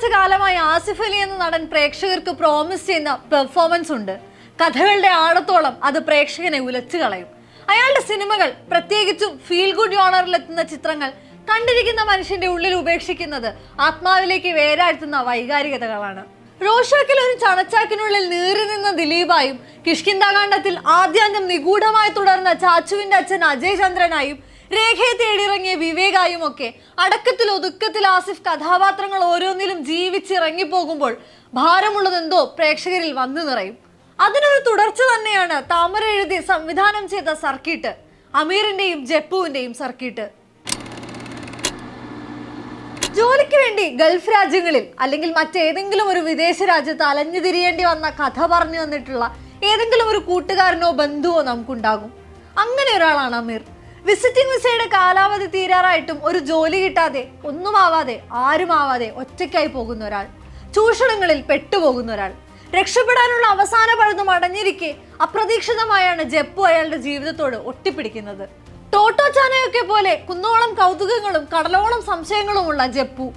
കുറച്ചു കാലമായി ആസിഫ് അലി എന്ന നടൻ പ്രേക്ഷകർക്ക് പ്രോമിസ് ചെയ്യുന്ന പെർഫോമൻസ് ഉണ്ട്. കഥകളുടെ ആഴത്തോളം അത് പ്രേക്ഷകനെ ഉലച്ചു കളയും. അയാളുടെ സിനിമകൾ, പ്രത്യേകിച്ചും ഫീൽ ഗുഡ് ജോണറിലെത്തുന്ന ചിത്രങ്ങൾ, കണ്ടിരിക്കുന്ന മനുഷ്യന്റെ ഉള്ളിൽ ഉപേക്ഷിക്കുന്നത് ആത്മാവിലേക്ക് വേരാഴ്ത്തുന്ന വൈകാരികതകളാണ്. റോഷാക്കിൽ ഒരു ചണച്ചാക്കിനുള്ളിൽ നീറി നിന്ന ദിലീപായും, കിഷ്കിന്ധാകാന്ഡത്തിൽ ആദ്യാന്തം നിഗൂഢമായി തുടർന്ന ചാച്ചുവിന്റെ അച്ഛൻ അജയ് ചന്ദ്രനായും, രേഖയെ തേടിയിറങ്ങിയ വിവേകായും ഒക്കെ അടക്കത്തിൽ ഒതുക്കത്തിൽ ആസിഫ് കഥാപാത്രങ്ങൾ ഓരോന്നിലും ജീവിച്ചിറങ്ങിപ്പോകുമ്പോൾ ഭാരമുള്ളതെന്തോ പ്രേക്ഷകരിൽ വന്നു നിറയും. അതിനൊരു തുടർച്ച തന്നെയാണ് താമര എഴുതി സംവിധാനം ചെയ്ത സർക്കിട്ട്, അമീറിന്റെയും ജപ്പുവിന്റെയും സർക്കിട്ട്. ജോലിക്ക് വേണ്ടി ഗൾഫ് രാജ്യങ്ങളിൽ അല്ലെങ്കിൽ മറ്റേതെങ്കിലും ഒരു വിദേശ രാജ്യത്ത് അലഞ്ഞു തിരിയേണ്ടി വന്ന കഥ പറഞ്ഞു തന്നിട്ടുള്ള ഏതെങ്കിലും ഒരു കൂട്ടുകാരനോ ബന്ധുവോ നമുക്കുണ്ടാകും. അങ്ങനെ ഒരാളാണ് അമീർ. വിസിറ്റിംഗ് വിസയുടെ കാലാവധി തീരാറായിട്ടും ഒരു ജോലി കിട്ടാതെ, ഒന്നുമാവാതെ, ആരുമാവാതെ ഒറ്റയ്ക്കായി പോകുന്ന ഒരാൾ, ചൂഷണങ്ങളിൽ പെട്ടുപോകുന്ന ഒരാൾ. രക്ഷപ്പെടാനുള്ള അവസാന പഴുതും അടഞ്ഞിരിക്കെ അപ്രതീക്ഷിതമായാണ് ജപ്പു അയാളുടെ ജീവിതത്തോട് ഒട്ടിപ്പിടിക്കുന്നത്. ടോട്ടോ ചാനയൊക്കെ പോലെ കുന്നോളം കൗതുകങ്ങളും കടലോളം സംശയങ്ങളുമുള്ള ജപ്പു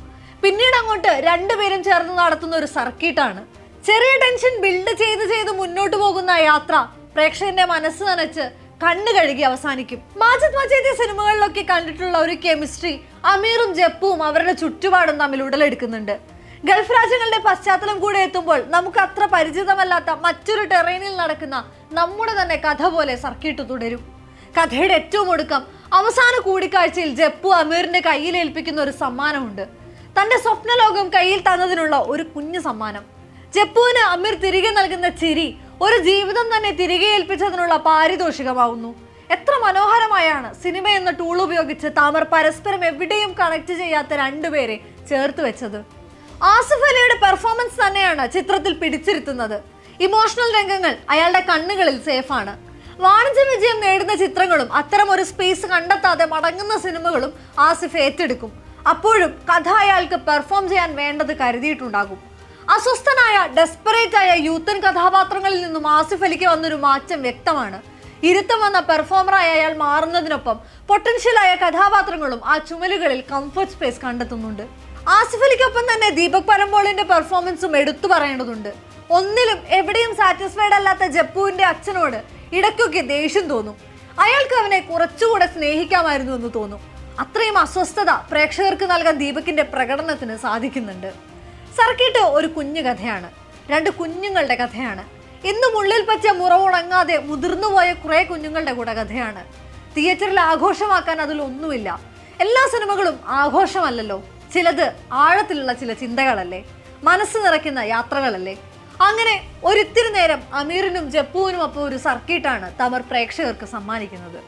പിന്നീട് അങ്ങോട്ട് രണ്ടുപേരും ചേർന്ന് നടത്തുന്ന ഒരു സർക്കിട്ടാണ്. ചെറിയ ടെൻഷൻ ബിൽഡ് ചെയ്ത് മുന്നോട്ട് പോകുന്ന യാത്ര പ്രേക്ഷകന്റെ മനസ്സ് നനച്ച് കണ്ണു കഴുകി അവസാനിക്കും. മാജിദ് മജീദി സിനിമകളിലൊക്കെ കണ്ടിട്ടുള്ള ഒരു കെമിസ്ട്രി അമീറും ജപ്പുവും അവരുടെ ചുറ്റുപാടും തമ്മിൽ ഉടലെടുക്കുന്നുണ്ട്. ഗൾഫ് രാജ്യങ്ങളുടെ പശ്ചാത്തലം കൂടെ എത്തുമ്പോൾ നമുക്ക് അത്ര പരിചിതമല്ലാത്ത മറ്റൊരു ടെറൈനിൽ നടക്കുന്ന നമ്മുടെ തന്നെ കഥ പോലെ സർക്കിട്ട് തുടരും. കഥയുടെ ഏറ്റവും ഒടുക്കം അവസാന കൂടിക്കാഴ്ചയിൽ ജപ്പു അമീറിന്റെ കയ്യിൽ ഏൽപ്പിക്കുന്ന ഒരു സമ്മാനമുണ്ട്. തന്റെ സ്വപ്നലോകം കയ്യിൽ തന്നതിനുള്ള ഒരു കുഞ്ഞു സമ്മാനം. ജപ്പുവിന് അമീർ തിരികെ നൽകുന്ന ചിരി ഒരു ജീവിതം തന്നെ തിരികെ ഏൽപ്പിച്ചതിനുള്ള പാരിതോഷികമാവുന്നു. എത്ര മനോഹരമായാണ് സിനിമ എന്ന ടൂൾ ഉപയോഗിച്ച് താമർ പരസ്പരം എവിടെയും കണക്ട് ചെയ്യാത്ത രണ്ടുപേരെ ചേർത്ത് വെച്ചത്. ആസിഫ് അലിയുടെ പെർഫോമൻസ് തന്നെയാണ് ചിത്രത്തിൽ പിടിച്ചിരുത്തുന്നത്. ഇമോഷണൽ രംഗങ്ങൾ അയാളുടെ കണ്ണുകളിൽ സേഫാണ്. വാണിജ്യ വിജയം നേടുന്ന ചിത്രങ്ങളും അത്തരം ഒരു സ്പേസ് കണ്ടെത്താതെ മടങ്ങുന്ന സിനിമകളും ആസിഫ് ഏറ്റെടുക്കും. അപ്പോഴും കഥ അയാൾക്ക് പെർഫോം ചെയ്യാൻ വേണ്ടത് കരുതിയിട്ടുണ്ടാകും. അസ്വസ്ഥനായ, ഡെസ്പറേറ്റ് ആയ യൂത്തൻ കഥാപാത്രങ്ങളിൽ നിന്നും ആസിഫ് അലിക്ക് വന്നൊരു മാറ്റം വ്യക്തമാണ്. ഇരുത്തം വന്ന പെർഫോമറായ അയാൾ മാറുന്നതിനൊപ്പം പൊട്ടൻഷ്യലായ കഥാപാത്രങ്ങളും ആ ചുമലുകളിൽ കംഫർട്ട് സ്പേസ് കണ്ടെത്തുന്നുണ്ട്. ആസിഫ് അലിക്കൊപ്പം തന്നെ ദീപക് പരമ്പോളിന്റെ പെർഫോമൻസും എടുത്തു പറയേണ്ടതുണ്ട്. ഒന്നിലും എവിടെയും സാറ്റിസ്ഫൈഡ് അല്ലാത്ത ജപ്പുവിന്റെ അച്ഛനോട് ഇടയ്ക്കൊക്കെ ദേഷ്യം തോന്നും. അയാൾക്ക് അവനെ കുറച്ചുകൂടെ സ്നേഹിക്കാമായിരുന്നു എന്ന് തോന്നും. അത്രയും അസ്വസ്ഥത പ്രേക്ഷകർക്ക് നൽകാൻ ദീപകിന്റെ പ്രകടനത്തിന് സാധിക്കുന്നുണ്ട്. സർക്കിട്ട് ഒരു കുഞ്ഞു കഥയാണ്, രണ്ട് കുഞ്ഞുങ്ങളുടെ കഥയാണ്. ഇന്നും ഉള്ളിൽ പറ്റിയ മുറവുണങ്ങാതെ മുതിർന്നുപോയ കുറെ കുഞ്ഞുങ്ങളുടെ കൂടെ കഥയാണ്. തിയേറ്ററിൽ ആഘോഷമാക്കാൻ അതിലൊന്നുമില്ല. എല്ലാ സിനിമകളും ആഘോഷമല്ലല്ലോ, ചിലത് ആഴത്തിലുള്ള ചില ചിന്തകളല്ലേ, മനസ്സ് നിറയ്ക്കുന്ന യാത്രകളല്ലേ. അങ്ങനെ ഒരിത്തിരി നേരം അമീറിനും ജപ്പുവിനും ഒപ്പം ഒരു സർക്കിട്ടാണ് തമർ പ്രേക്ഷകർക്ക് സമ്മാനിക്കുന്നത്.